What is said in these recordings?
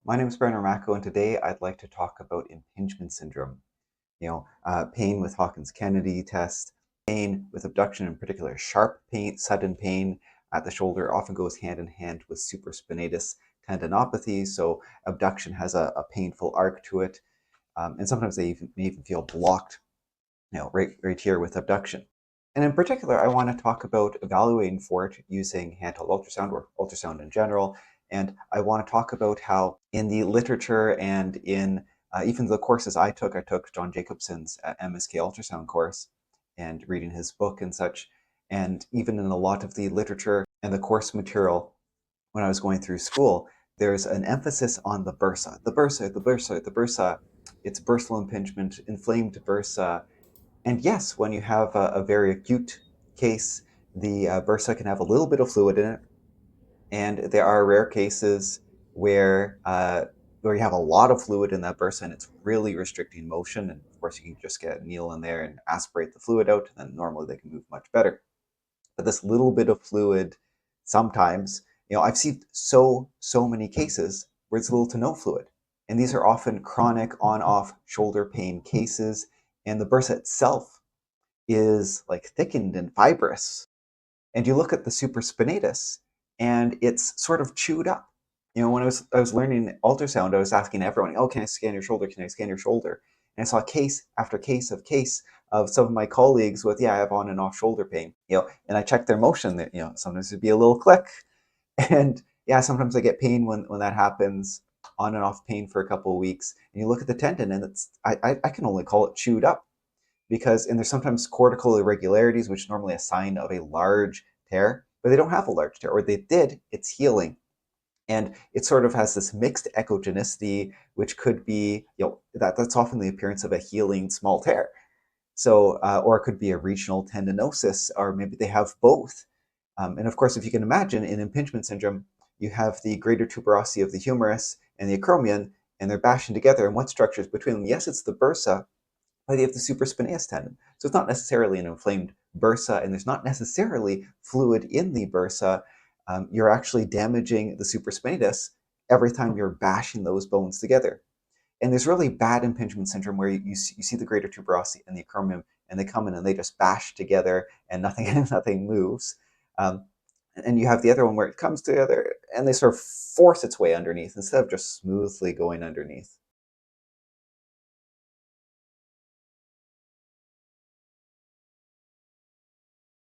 My name is Brenner Macco, and today I'd like to talk about impingement syndrome. Pain with Hawkins-Kennedy test, pain with abduction, in particular, sharp pain, sudden pain at the shoulder often goes hand in hand with supraspinatus tendinopathy. So abduction has a painful arc to it, and sometimes they may even feel blocked, right here with abduction. And in particular, I want to talk about evaluating for it using handheld ultrasound or ultrasound in general. And I want to talk about how in the literature and in even the courses I took John Jacobson's MSK ultrasound course and reading his book and such. And even in a lot of the literature and the course material when I was going through school, there's an emphasis on the bursa, the bursa, the bursa, the bursa. It's bursal impingement, inflamed bursa, and yes, when you have a very acute case, the bursa can have a little bit of fluid in it, and there are rare cases where you have a lot of fluid in that bursa and it's really restricting motion. And of course, you can just get a needle in there and aspirate the fluid out, and then normally they can move much better. But this little bit of fluid, sometimes, I've seen so many cases where it's little to no fluid, and these are often chronic on-off shoulder pain cases, and the bursa itself is like thickened and fibrous. And you look at the supraspinatus and it's sort of chewed up. When I was learning ultrasound, I was asking everyone, "Oh, can I scan your shoulder? Can I scan your shoulder?" And I saw case after case of some of my colleagues with, "Yeah, I have on and off shoulder pain." And I checked their motion. That sometimes it'd be a little click, and yeah, sometimes I get pain when that happens, on and off pain for a couple of weeks. And you look at the tendon, and I can only call it chewed up and there's sometimes cortical irregularities, which is normally a sign of a large tear, but they don't have a large tear, or they did, it's healing. And it sort of has this mixed echogenicity, which could be, that's often the appearance of a healing small tear. So, or it could be a regional tendinosis, or maybe they have both. And of course, if you can imagine, in impingement syndrome, you have the greater tuberosity of the humerus and the acromion, and they're bashing together. And what structures between them? Yes, it's the bursa, but you have the supraspinatus tendon. So it's not necessarily an inflamed bursa, and there's not necessarily fluid in the bursa. You're actually damaging the supraspinatus every time you're bashing those bones together. And there's really bad impingement syndrome where you see the greater tuberosity and the acromion, and they come in and they just bash together and nothing nothing moves. And you have the other one where it comes together and they sort of force its way underneath instead of just smoothly going underneath.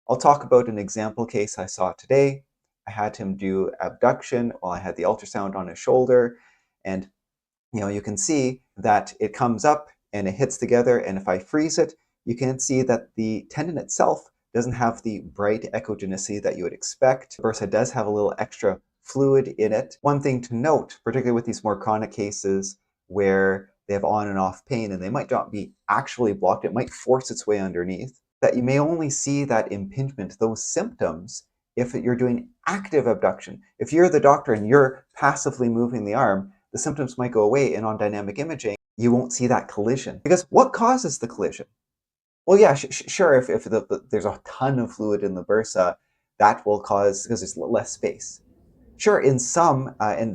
I'll talk about an example case I saw today. I had him do abduction while I had the ultrasound on his shoulder, and you can see that it comes up and it hits together, and if I freeze it, you can see that the tendon itself doesn't have the bright echogenicity that you would expect. Bursa does have a little extra fluid in it. One thing to note, particularly with these more chronic cases where they have on and off pain and they might not be actually blocked, it might force its way underneath, that you may only see that impingement, those symptoms, if you're doing active abduction. If you're the doctor and you're passively moving the arm, the symptoms might go away, and on dynamic imaging, you won't see that collision. Because what causes the collision? Well, yeah, sure, if there's a ton of fluid in the bursa, that will cause, because there's less space. Sure, in some, and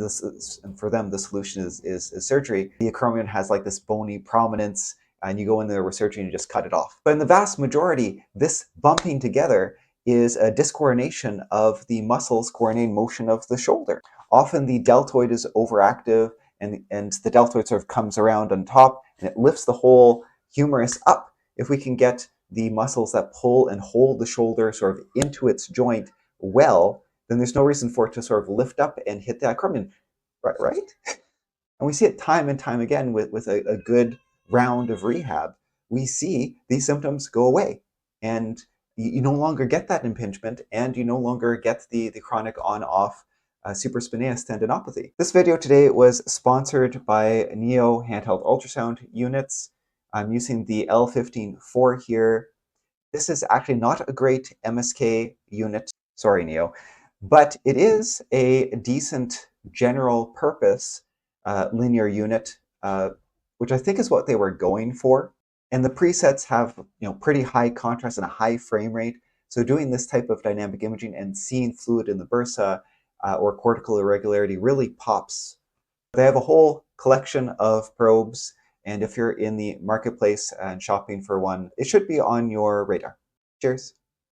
for them, the solution is surgery. The acromion has like this bony prominence, and you go in there with surgery and you just cut it off. But in the vast majority, this bumping together is a discoordination of the muscles coordinating motion of the shoulder. Often the deltoid is overactive, and the deltoid sort of comes around on top, and it lifts the whole humerus up. If we can get the muscles that pull and hold the shoulder sort of into its joint well, then there's no reason for it to sort of lift up and hit the acromion, right? And we see it time and time again with a good round of rehab. We see these symptoms go away, and you no longer get that impingement, and you no longer get the chronic on-off supraspinatus tendinopathy. This video today was sponsored by Neo handheld ultrasound units. I'm using the L15-4 here. This is actually not a great MSK unit, sorry Neo, but it is a decent general purpose linear unit, which I think is what they were going for. And the presets have pretty high contrast and a high frame rate. So doing this type of dynamic imaging and seeing fluid in the bursa or cortical irregularity really pops They have a whole collection of probes, and if you're in the marketplace and shopping for one, it should be on your radar. Cheers.